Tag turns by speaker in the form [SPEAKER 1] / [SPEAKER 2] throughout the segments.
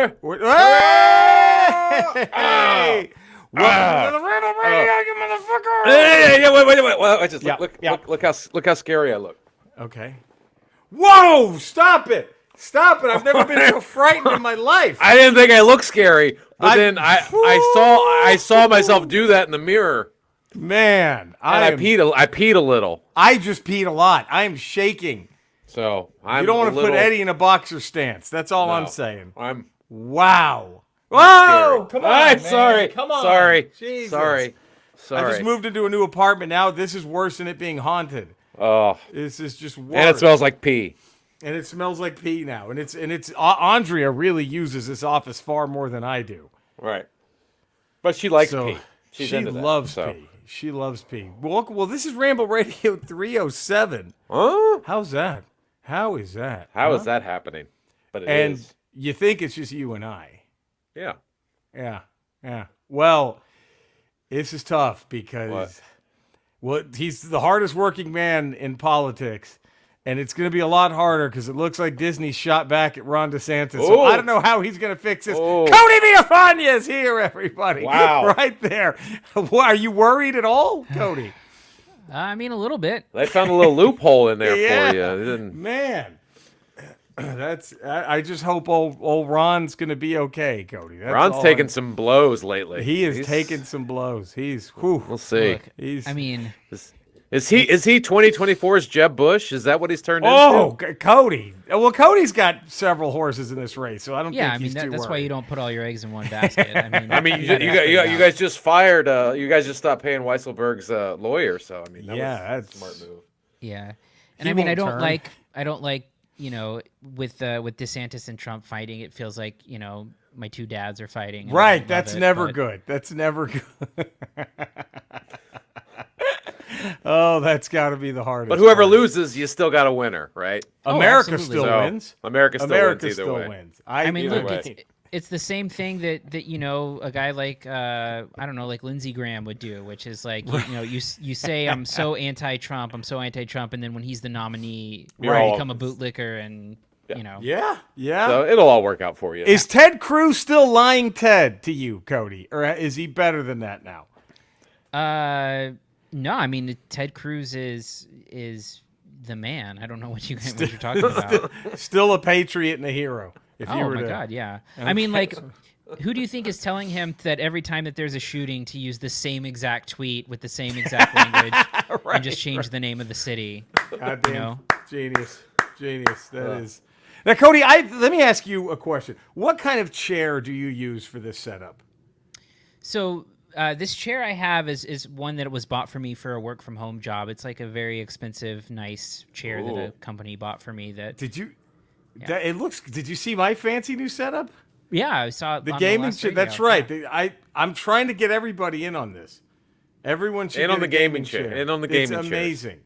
[SPEAKER 1] Hey!
[SPEAKER 2] Welcome to the Ramble Radio, you motherfucker!
[SPEAKER 1] Hey, wait. Well, just
[SPEAKER 2] Yeah,
[SPEAKER 1] look how scary I look.
[SPEAKER 2] Okay. Whoa! Stop it! Stop it! I've never been so frightened in my life.
[SPEAKER 1] I didn't think I looked scary, but then I saw myself do that in the mirror.
[SPEAKER 2] Man,
[SPEAKER 1] I peed a little.
[SPEAKER 2] I just peed a lot. I am shaking.
[SPEAKER 1] So
[SPEAKER 2] you don't want to put Eddie in a boxer stance. That's all I'm saying. Wow. Whoa! Come on, man.
[SPEAKER 1] Sorry.
[SPEAKER 2] Come on.
[SPEAKER 1] Sorry.
[SPEAKER 2] Jesus.
[SPEAKER 1] Sorry.
[SPEAKER 2] I just moved into a new apartment now. This is worse than it being haunted.
[SPEAKER 1] Oh.
[SPEAKER 2] This is just worse.
[SPEAKER 1] And it smells like pee.
[SPEAKER 2] And it smells like pee now. And it's Andrea really uses this office far more than I do.
[SPEAKER 1] Right. But she likes pee.
[SPEAKER 2] She loves pee. She loves pee. Well, this is Ramble Radio 307.
[SPEAKER 1] Huh?
[SPEAKER 2] How's that? How is that?
[SPEAKER 1] How is that happening? But it is.
[SPEAKER 2] And you think it's just you and I.
[SPEAKER 1] Yeah.
[SPEAKER 2] Yeah. Well, this is tough because he's the hardest working man in politics. And it's going to be a lot harder because it looks like Disney shot back at Ron DeSantis. So I don't know how he's going to fix this. Cody Villafana is here, everybody.
[SPEAKER 1] Wow.
[SPEAKER 2] Right there. Are you worried at all, Cody?
[SPEAKER 3] I mean, a little bit.
[SPEAKER 1] They found a little loophole in there for you.
[SPEAKER 2] Man. I just hope old Ron's going to be okay, Cody.
[SPEAKER 1] Ron's taken some blows lately.
[SPEAKER 2] He's taken some blows.
[SPEAKER 1] We'll see.
[SPEAKER 3] Look,
[SPEAKER 1] Is he 2024's Jeb Bush? Is that what he's turned into?
[SPEAKER 2] Oh, Cody. Well, Cody's got several horses in this race, so I don't think he's too
[SPEAKER 3] that's
[SPEAKER 2] worried.
[SPEAKER 3] why you don't put all your eggs in one basket.
[SPEAKER 1] You guys just fired. You guys just stopped paying Weisselberg's lawyer. So that was a smart move.
[SPEAKER 3] Yeah, and I don't like with DeSantis and Trump fighting. It feels like my two dads are fighting.
[SPEAKER 2] Right. That's never good. That's never good. Oh, that's got to be the hardest.
[SPEAKER 1] But whoever loses, you still got a winner, right?
[SPEAKER 2] America still wins.
[SPEAKER 1] America still wins.
[SPEAKER 2] I
[SPEAKER 3] mean, look, it's the same thing that a guy like like Lindsey Graham would do, which is like you say I'm so anti-Trump, and then when he's the nominee, you become a bootlicker and.
[SPEAKER 2] Yeah.
[SPEAKER 1] So it'll all work out for you.
[SPEAKER 2] Is Ted Cruz still lying Ted to you, Cody, or is he better than that now?
[SPEAKER 3] No, I mean Ted Cruz is the man. I don't know what you're talking about.
[SPEAKER 2] Still a patriot and a hero.
[SPEAKER 3] God, yeah. Okay. I mean, like, who do you think is telling him that every time that there's a shooting to use the same exact tweet with the same exact language and just change the name of the city?
[SPEAKER 2] Goddamn, genius. That is. Now, Cody, let me ask you a question. What kind of chair do you use for this setup?
[SPEAKER 3] So. This chair I have is one that was bought for me for a work from home job. It's like a very expensive, nice chair that a company bought for me.
[SPEAKER 2] Did you? Yeah. Did you see my fancy new setup?
[SPEAKER 3] Yeah, I saw it.
[SPEAKER 2] The gaming chair. That's right. Yeah. I'm trying to get everybody in on this. Everyone should
[SPEAKER 1] in on the gaming chair. In on the gaming chair.
[SPEAKER 2] It's amazing.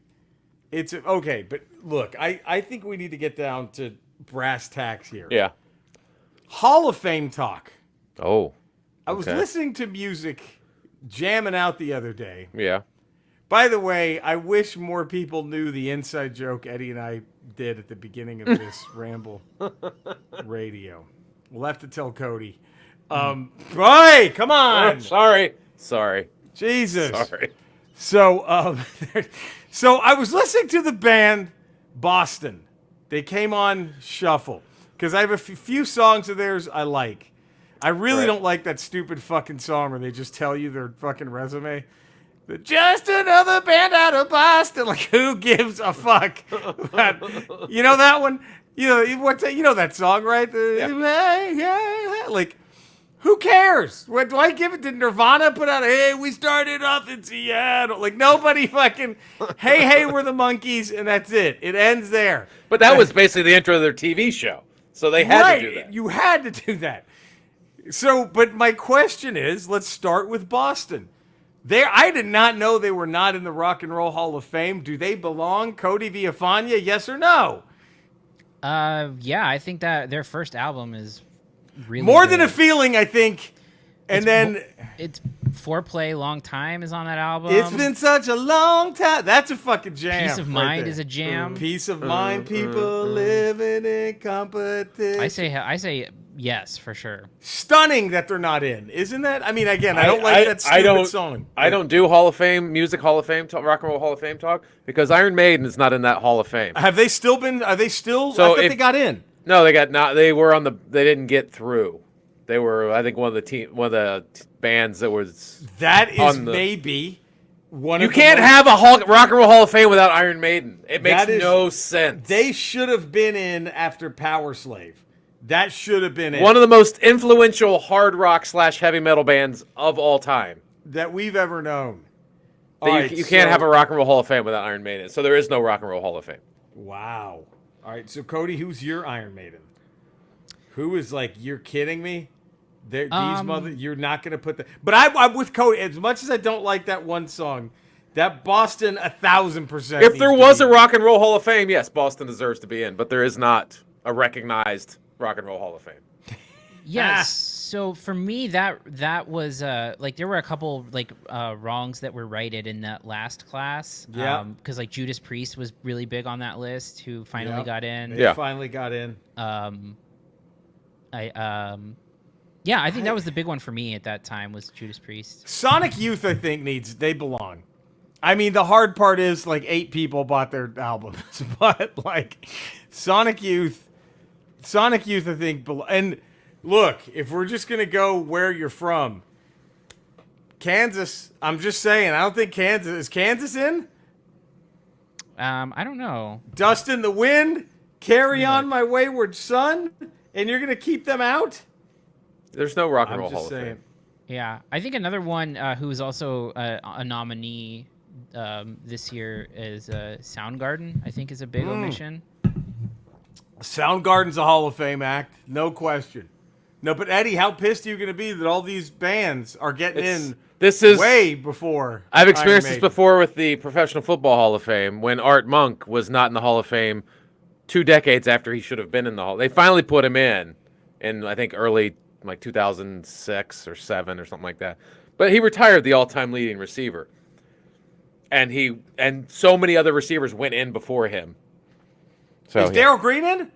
[SPEAKER 2] It's okay, but look, I think we need to get down to brass tacks here.
[SPEAKER 1] Yeah.
[SPEAKER 2] Hall of Fame talk.
[SPEAKER 1] Oh.
[SPEAKER 2] I was listening to music, jamming out the other day.
[SPEAKER 1] Yeah.
[SPEAKER 2] By the way, I wish more people knew the inside joke Eddie and I did at the beginning of this Ramble Radio. We'll have to tell Cody. Hey, come on.
[SPEAKER 1] Sorry.
[SPEAKER 2] Jesus.
[SPEAKER 1] Sorry.
[SPEAKER 2] So, so I was listening to the band Boston. They came on shuffle because I have a few songs of theirs I like. I really don't like that stupid fucking song where they just tell you their fucking resume. Just another band out of Boston. Like, who gives a fuck? You know that one? You know that song, right? Like, who cares? What do I give it to Nirvana? Put out, hey, we started off in Seattle. Like, nobody fucking, hey, we're the Monkees, and that's it. It ends there.
[SPEAKER 1] But that was basically the intro of their TV show. So they had to do that.
[SPEAKER 2] You had to do that. So, but my question is, let's start with Boston. I did not know they were not in the Rock and Roll Hall of Fame. Do they belong? Cody Villafana, yes or no?
[SPEAKER 3] Yeah, I think that their first album is really
[SPEAKER 2] More
[SPEAKER 3] good.
[SPEAKER 2] Than a Feeling, I think. And then
[SPEAKER 3] it's Foreplay Long Time is on that album.
[SPEAKER 2] It's been such a long time. That's a fucking jam.
[SPEAKER 3] Peace of Mind is a jam.
[SPEAKER 2] Peace of Mind, people living in competition.
[SPEAKER 3] I say Yes, for sure.
[SPEAKER 2] Stunning that they're not in, isn't that? I mean, again, I don't like that stupid song.
[SPEAKER 1] I don't do Hall of Fame, music Hall of Fame, Rock and Roll Hall of Fame talk because Iron Maiden is not in that Hall of Fame.
[SPEAKER 2] Have they still been? Are they still?
[SPEAKER 1] So
[SPEAKER 2] I thought they got in.
[SPEAKER 1] No, they got not. They were on the. They didn't get through. They were, I think, one of the bands that was.
[SPEAKER 2] That is maybe one.
[SPEAKER 1] You can't have a Rock and Roll Hall of Fame without Iron Maiden. It makes no sense.
[SPEAKER 2] They should have been in after Power Slave. That should have been it.
[SPEAKER 1] One of the most influential hard rock / heavy metal bands of all time
[SPEAKER 2] that we've ever known.
[SPEAKER 1] You can't have a Rock and Roll Hall of Fame without Iron Maiden. So there is no Rock and Roll Hall of Fame.
[SPEAKER 2] Wow. All right. So Cody, who's your Iron Maiden? Who is like, you're kidding me? These you're not going to put that. But I'm with Cody. As much as I don't like that one song, that Boston 1,000%.
[SPEAKER 1] If there was a Rock and Roll Hall of Fame, yes, Boston deserves to be in. But there is not a recognized Rock and Roll Hall of Fame.
[SPEAKER 3] Yes. So for me, that was like there were a couple like wrongs that were righted in that last class.
[SPEAKER 2] Yeah.
[SPEAKER 3] Because like Judas Priest was really big on that list, who finally got in.
[SPEAKER 2] They finally got in.
[SPEAKER 3] I think that was the big one for me at that time was Judas Priest.
[SPEAKER 2] Sonic Youth, I think they belong. I mean, the hard part is like 8 people bought their albums, but like Sonic Youth, I think, and look, if we're just gonna go where you're from, Kansas. I'm just saying, I don't think Kansas is Kansas in.
[SPEAKER 3] I don't know.
[SPEAKER 2] Dust in the Wind, Carry On My Wayward Son, and you're gonna keep them out?
[SPEAKER 1] There's no Rock and Roll Hall of Fame.
[SPEAKER 3] Yeah, I think another one who is also a nominee this year is Soundgarden. I think is a big omission.
[SPEAKER 2] Soundgarden's a Hall of Fame act, no question. No, but Eddie, how pissed are you going to be that all these bands are getting in way before?
[SPEAKER 1] I've experienced this before with the Professional Football Hall of Fame when Art Monk was not in the Hall of Fame 2 decades after he should have been in the Hall. They finally put him in I think early like 2006 or 7 or something like that. But he retired the all-time leading receiver. And so many other receivers went in before him. So
[SPEAKER 2] is Darryl Green in?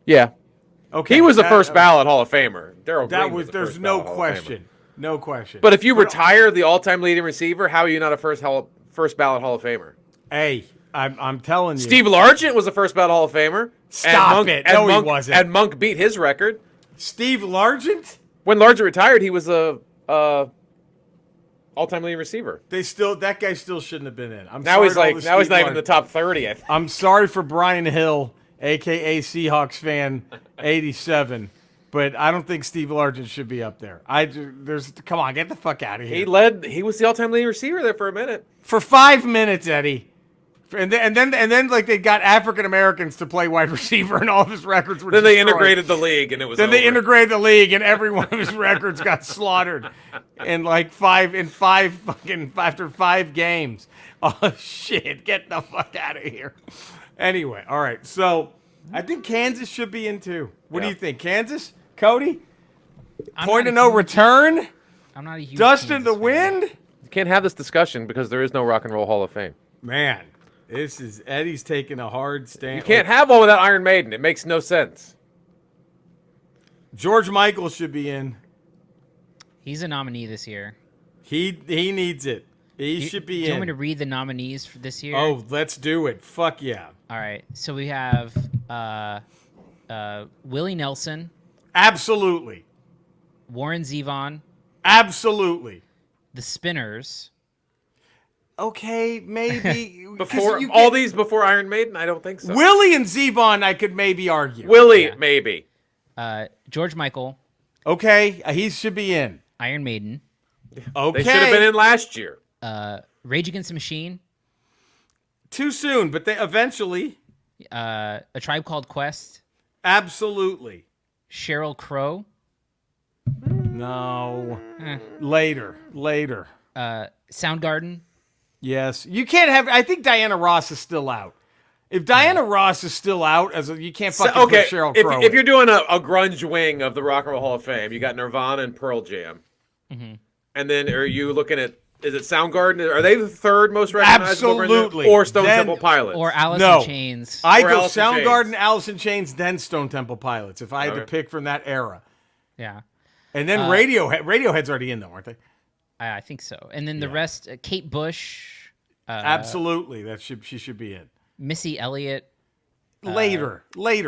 [SPEAKER 1] Yeah.
[SPEAKER 2] Okay.
[SPEAKER 1] He was the first ballot Hall of Famer. Darryl Green was the
[SPEAKER 2] there's
[SPEAKER 1] first
[SPEAKER 2] no
[SPEAKER 1] ballot
[SPEAKER 2] question. No question.
[SPEAKER 1] But if you retire the all-time leading receiver, how are you not a first ballot Hall of Famer?
[SPEAKER 2] Hey, I'm telling you.
[SPEAKER 1] Steve Largent was the first ballot Hall of Famer.
[SPEAKER 2] Stop it. No, he wasn't.
[SPEAKER 1] And Monk beat his record.
[SPEAKER 2] Steve Largent?
[SPEAKER 1] When Largent retired, he was a all-time leading receiver.
[SPEAKER 2] That guy still shouldn't have been in.
[SPEAKER 1] Now he's not even in the top 30. I think.
[SPEAKER 2] I'm sorry for Brian Hill, aka Seahawks fan 87, but I don't think Steve Largent should be up there. Come on, get the fuck out of here.
[SPEAKER 1] He was the all-time leading receiver there for a minute.
[SPEAKER 2] For 5 minutes, Eddie. And then like they got African Americans to play wide receiver, and all of his records were.
[SPEAKER 1] Then they integrated the league, and it was.
[SPEAKER 2] Then they integrated the league, and every one of his records got slaughtered, in after 5 games. Oh shit! Get the fuck out of here. Anyway, all right. So I think Kansas should be in too. What do you think, Kansas? Cody? Point of no return.
[SPEAKER 3] I'm not a huge
[SPEAKER 2] Dust in the Wind.
[SPEAKER 1] You can't have this discussion because there is no Rock and Roll Hall of Fame.
[SPEAKER 2] Man. Eddie's taking a hard stand.
[SPEAKER 1] You can't have one without Iron Maiden. It makes no sense.
[SPEAKER 2] George Michael should be in.
[SPEAKER 3] He's a nominee this year.
[SPEAKER 2] He needs it. He should be in.
[SPEAKER 3] Do you want me to read the nominees for this year?
[SPEAKER 2] Oh, let's do it. Fuck yeah.
[SPEAKER 3] All right. So we have Willie Nelson.
[SPEAKER 2] Absolutely.
[SPEAKER 3] Warren Zevon.
[SPEAKER 2] Absolutely.
[SPEAKER 3] The Spinners.
[SPEAKER 2] Okay, maybe
[SPEAKER 1] before Iron Maiden, I don't think so.
[SPEAKER 2] Willie and Zevon, I could maybe argue.
[SPEAKER 1] Maybe.
[SPEAKER 3] George Michael.
[SPEAKER 2] Okay, he should be in.
[SPEAKER 3] Iron Maiden.
[SPEAKER 2] Okay,
[SPEAKER 1] they should have been in last year.
[SPEAKER 3] Rage Against the Machine.
[SPEAKER 2] Too soon, but they eventually.
[SPEAKER 3] A Tribe Called Quest.
[SPEAKER 2] Absolutely.
[SPEAKER 3] Sheryl Crow.
[SPEAKER 2] No. Later.
[SPEAKER 3] Soundgarden.
[SPEAKER 2] Yes. You can't have... I think Diana Ross is still out. If Diana Ross is still out, you can't fucking put Sheryl Crow
[SPEAKER 1] if you're doing a grunge wing of the Rock and Roll Hall of Fame, you got Nirvana and Pearl Jam.
[SPEAKER 3] Mm-hmm.
[SPEAKER 1] And then are you looking at... Is it Soundgarden? Are they the third most recognizable?
[SPEAKER 2] Absolutely.
[SPEAKER 1] Or Stone Temple Pilots?
[SPEAKER 3] Or Alice in Chains.
[SPEAKER 2] I go Soundgarden, Alice in Chains, then Stone Temple Pilots, if I had to pick from that era.
[SPEAKER 3] Yeah.
[SPEAKER 2] And then Radiohead's already in, though, aren't they?
[SPEAKER 3] I think so. And then the rest, Kate Bush.
[SPEAKER 2] Absolutely. She should be in.
[SPEAKER 3] Missy Elliott.
[SPEAKER 2] Later.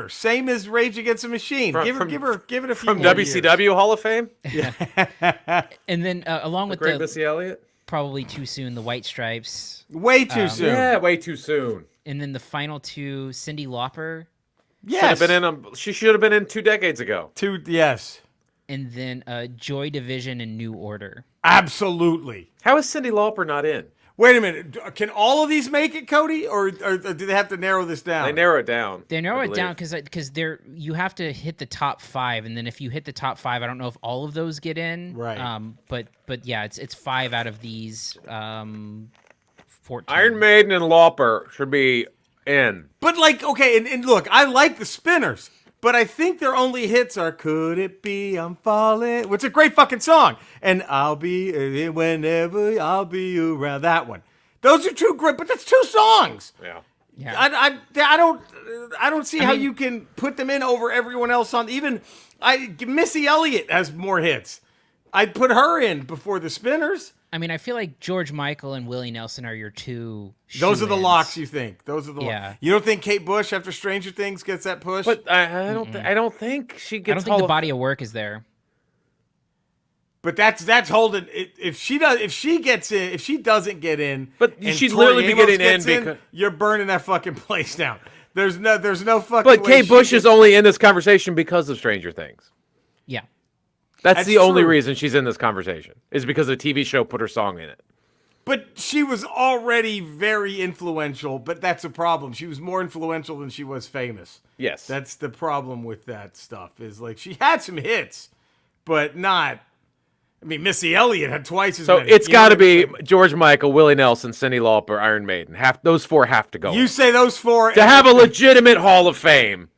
[SPEAKER 2] Same as Rage Against the Machine. Give it a few
[SPEAKER 1] From
[SPEAKER 2] more
[SPEAKER 1] WCW
[SPEAKER 2] years.
[SPEAKER 1] Hall of Fame.
[SPEAKER 3] And then along with
[SPEAKER 1] Great Missy Elliott.
[SPEAKER 3] probably too soon, the White Stripes.
[SPEAKER 2] Way too soon.
[SPEAKER 1] Yeah, way too soon.
[SPEAKER 3] And then the final two, Cyndi Lauper.
[SPEAKER 2] Yes.
[SPEAKER 1] She should have been in 2 decades ago.
[SPEAKER 2] Yes.
[SPEAKER 3] And then Joy Division and New Order.
[SPEAKER 2] Absolutely.
[SPEAKER 1] How is Cyndi Lauper not in?
[SPEAKER 2] Wait a minute. Can all of these make it, Cody, or do they have to narrow this down?
[SPEAKER 1] They narrow it down.
[SPEAKER 3] They narrow it down because you have to hit the top 5, and then if you hit the top 5, I don't know if all of those get in.
[SPEAKER 2] Right.
[SPEAKER 3] But yeah, it's 5 out of these 14.
[SPEAKER 1] Iron Maiden and Lauper should be in.
[SPEAKER 2] But okay, and look, I like the Spinners, but I think their only hits are "Could It Be I'm Falling," which is a great fucking song, and "I'll Be Whenever I'll Be Around." That one. Those are 2 great, but that's 2 songs.
[SPEAKER 1] Yeah.
[SPEAKER 3] Yeah.
[SPEAKER 2] I don't see how you can put them in over everyone else on. Even Missy Elliott has more hits. I'd put her in before the Spinners.
[SPEAKER 3] I mean, I feel like George Michael and Willie Nelson are your 2.
[SPEAKER 2] Those are the
[SPEAKER 3] shoo-ins.
[SPEAKER 2] locks, you think? Those are the
[SPEAKER 3] Yeah.
[SPEAKER 2] locks. You don't think Kate Bush after Stranger Things gets that push?
[SPEAKER 1] But I don't think she gets.
[SPEAKER 3] I don't think the body of work is there.
[SPEAKER 2] But that's holding. If she gets in, if she doesn't get in,
[SPEAKER 1] But
[SPEAKER 2] and
[SPEAKER 1] she'd
[SPEAKER 2] Tori
[SPEAKER 1] literally be
[SPEAKER 2] Amos
[SPEAKER 1] getting in
[SPEAKER 2] gets
[SPEAKER 1] because-
[SPEAKER 2] you're burning that fucking place down. There's no fucking.
[SPEAKER 1] But
[SPEAKER 2] way
[SPEAKER 1] Kate Bush
[SPEAKER 2] she
[SPEAKER 1] is
[SPEAKER 2] gets-
[SPEAKER 1] only in this conversation because of Stranger Things.
[SPEAKER 3] Yeah.
[SPEAKER 1] That's the only
[SPEAKER 2] true.
[SPEAKER 1] reason she's in this conversation is because a TV show put her song in it.
[SPEAKER 2] But she was already very influential. But that's a problem. She was more influential than she was famous.
[SPEAKER 1] Yes.
[SPEAKER 2] That's the problem with that stuff. Is she had some hits, but not. I mean, Missy Elliott had twice as
[SPEAKER 1] So
[SPEAKER 2] many.
[SPEAKER 1] it's
[SPEAKER 2] You know
[SPEAKER 1] got to
[SPEAKER 2] what I mean?
[SPEAKER 1] be George Michael, Willie Nelson, Cyndi Lauper, Iron Maiden. Those 4 have to go.
[SPEAKER 2] You say those 4
[SPEAKER 1] to have a legitimate Hall of Fame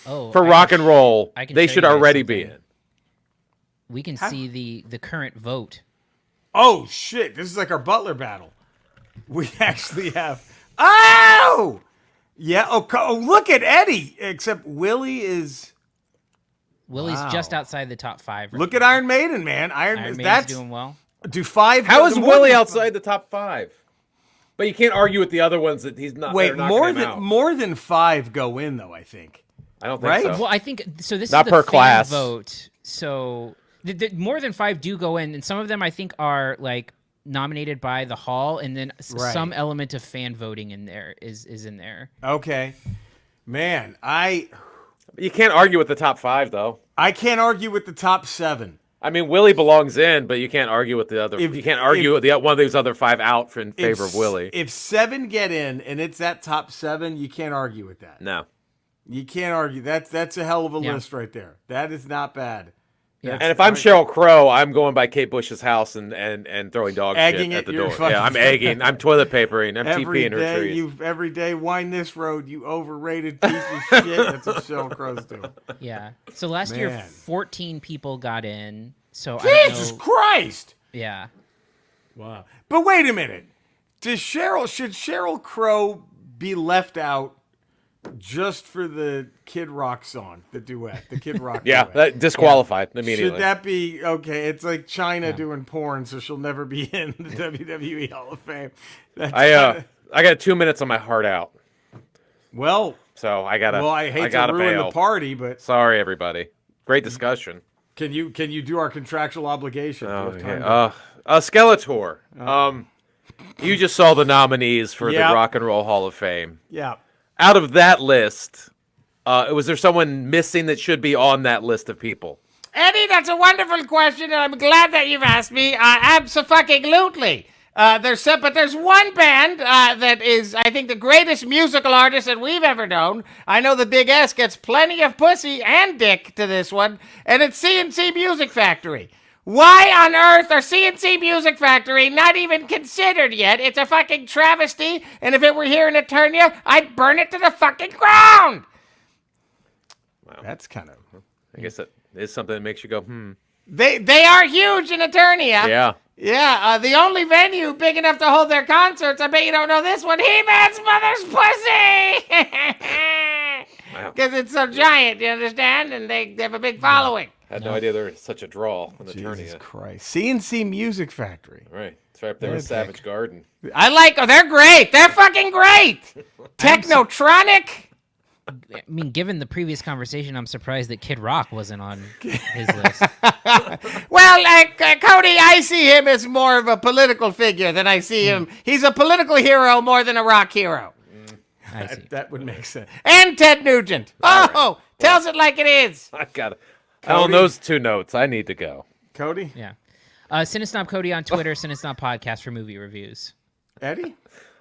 [SPEAKER 3] Oh,
[SPEAKER 1] for rock and roll,
[SPEAKER 3] I can
[SPEAKER 1] they
[SPEAKER 3] tell
[SPEAKER 1] should
[SPEAKER 3] you guys
[SPEAKER 1] already be
[SPEAKER 3] something.
[SPEAKER 1] in.
[SPEAKER 3] We can see the current vote.
[SPEAKER 2] Oh shit! This is like our Butler battle. We actually have. Oh, yeah. Oh, look at Eddie. Except Willie is.
[SPEAKER 3] Willie's
[SPEAKER 2] Wow.
[SPEAKER 3] just outside the top 5. Right
[SPEAKER 2] Look at
[SPEAKER 3] now.
[SPEAKER 2] Iron Maiden, man.
[SPEAKER 3] Iron Maiden's
[SPEAKER 2] That's
[SPEAKER 3] doing well.
[SPEAKER 2] do 5.
[SPEAKER 1] How is
[SPEAKER 2] more
[SPEAKER 1] Willie
[SPEAKER 2] than-
[SPEAKER 1] outside the top 5? But you can't argue with the other ones that he's not.
[SPEAKER 2] Wait,
[SPEAKER 1] they're knocking him out.
[SPEAKER 2] more than 5 go in though. I think.
[SPEAKER 1] I don't think
[SPEAKER 2] right?
[SPEAKER 1] so.
[SPEAKER 3] Well, I think so. This
[SPEAKER 1] Not
[SPEAKER 3] is the
[SPEAKER 1] per
[SPEAKER 3] fan
[SPEAKER 1] class.
[SPEAKER 3] vote. So more than 5 do go in, and some of them I think are nominated by the hall, and then
[SPEAKER 2] Right.
[SPEAKER 3] some element of fan voting in there is in there.
[SPEAKER 2] Okay, man.
[SPEAKER 1] You can't argue with the top 5 though.
[SPEAKER 2] I can't argue with the top 7.
[SPEAKER 1] I mean, Willie belongs in, but you can't argue with the other. You can't argue with one of those other 5 out in favor of Willie.
[SPEAKER 2] If 7 get in and it's that top 7, you can't argue with that.
[SPEAKER 1] No.
[SPEAKER 2] You can't argue. That's a hell of a
[SPEAKER 3] Yeah.
[SPEAKER 2] list right there. That is not bad.
[SPEAKER 3] Yeah.
[SPEAKER 1] And if I'm Sheryl Crow, I'm going by Kate Bush's house and throwing dog
[SPEAKER 2] Egging
[SPEAKER 1] shit
[SPEAKER 2] it,
[SPEAKER 1] at the
[SPEAKER 2] you're
[SPEAKER 1] door.
[SPEAKER 2] fucking-
[SPEAKER 1] Yeah, I'm egging. I'm toilet papering. I'm
[SPEAKER 2] Every
[SPEAKER 1] TPing her
[SPEAKER 2] day
[SPEAKER 1] trees.
[SPEAKER 2] every day wind this road, you overrated piece of shit. That's what Sheryl Crow's doing.
[SPEAKER 3] Yeah. So last year,
[SPEAKER 2] Man.
[SPEAKER 3] 14 people got in. So I don't
[SPEAKER 2] Jesus
[SPEAKER 3] know.
[SPEAKER 2] Christ!
[SPEAKER 3] Yeah.
[SPEAKER 2] Wow. But wait a minute. Should Sheryl Crow be left out just for the Kid Rock song, the duet, the Kid Rock
[SPEAKER 1] Yeah,
[SPEAKER 2] duet?
[SPEAKER 1] that disqualified immediately.
[SPEAKER 2] Should that be okay? It's like China doing porn, so she'll never be in the WWE Hall of Fame. That's
[SPEAKER 1] I got 2 minutes on my heart out,
[SPEAKER 2] well,
[SPEAKER 1] so I gotta.
[SPEAKER 2] I hate to
[SPEAKER 1] gotta
[SPEAKER 2] ruin
[SPEAKER 1] bail.
[SPEAKER 2] the party, but
[SPEAKER 1] Sorry, everybody. Great discussion.
[SPEAKER 2] can you do our contractual obligation? Do you
[SPEAKER 1] Oh,
[SPEAKER 2] have time
[SPEAKER 1] yeah. Skeletor. You just saw the nominees for
[SPEAKER 2] Yep.
[SPEAKER 1] the Rock and Roll Hall of Fame.
[SPEAKER 2] yeah.
[SPEAKER 1] Out of that list, was there someone missing that should be on that list of people?
[SPEAKER 4] Eddie, that's a wonderful question, and I'm glad that you've asked me. Abso-fucking-lutely. But there's one band that is, I think, the greatest musical artist that we've ever known. I know the Big S gets plenty of pussy and dick to this one, and it's CNC Music Factory. Why on earth are CNC Music Factory not even considered yet? It's a fucking travesty, and if it were here in Eternia, I'd burn it to the fucking ground!
[SPEAKER 2] That's kind of
[SPEAKER 1] I guess that is something that makes you go,
[SPEAKER 4] They are huge in Eternia.
[SPEAKER 1] Yeah.
[SPEAKER 4] Yeah, the only venue big enough to hold their concerts, I bet you don't know this one, He-Man's mother's pussy!
[SPEAKER 1] Wow.
[SPEAKER 4] Because it's so giant, you understand? And they have a big following.
[SPEAKER 1] Had no idea there was such a draw in the
[SPEAKER 2] Jesus
[SPEAKER 1] tourney.
[SPEAKER 2] Christ. CNC Music Factory.
[SPEAKER 1] Right. It's right up there with Savage Garden.
[SPEAKER 4] I like. Oh, they're great. They're fucking great. Technotronic.
[SPEAKER 3] I mean, given the previous conversation, I'm surprised that Kid Rock wasn't on his list.
[SPEAKER 4] Well, Cody, I see him as more of a political figure than I see him. He's a political hero more than a rock hero.
[SPEAKER 3] I see.
[SPEAKER 2] That would make sense.
[SPEAKER 4] And Ted Nugent. Oh, tells it like it is.
[SPEAKER 1] I on those two notes, I need to go.
[SPEAKER 2] Cody?
[SPEAKER 3] Yeah. Cinesnob Cody on Twitter, Cinesnob Podcast for movie reviews.
[SPEAKER 2] Eddie?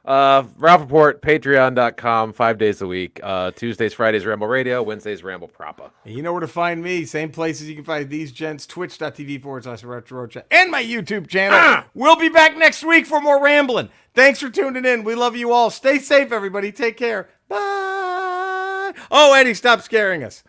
[SPEAKER 1] Ralph Report, patreon.com, 5 days a week. Tuesdays, Fridays, Ramble Radio. Wednesdays, Ramble Propa.
[SPEAKER 2] And you know where to find me. Same places you can find these gents. Twitch.tv/RetroRocha. And my YouTube channel. We'll be back next week for more rambling. Thanks for tuning in. We love you all. Stay safe, everybody. Take care. Bye. Oh, Eddie, stop scaring us.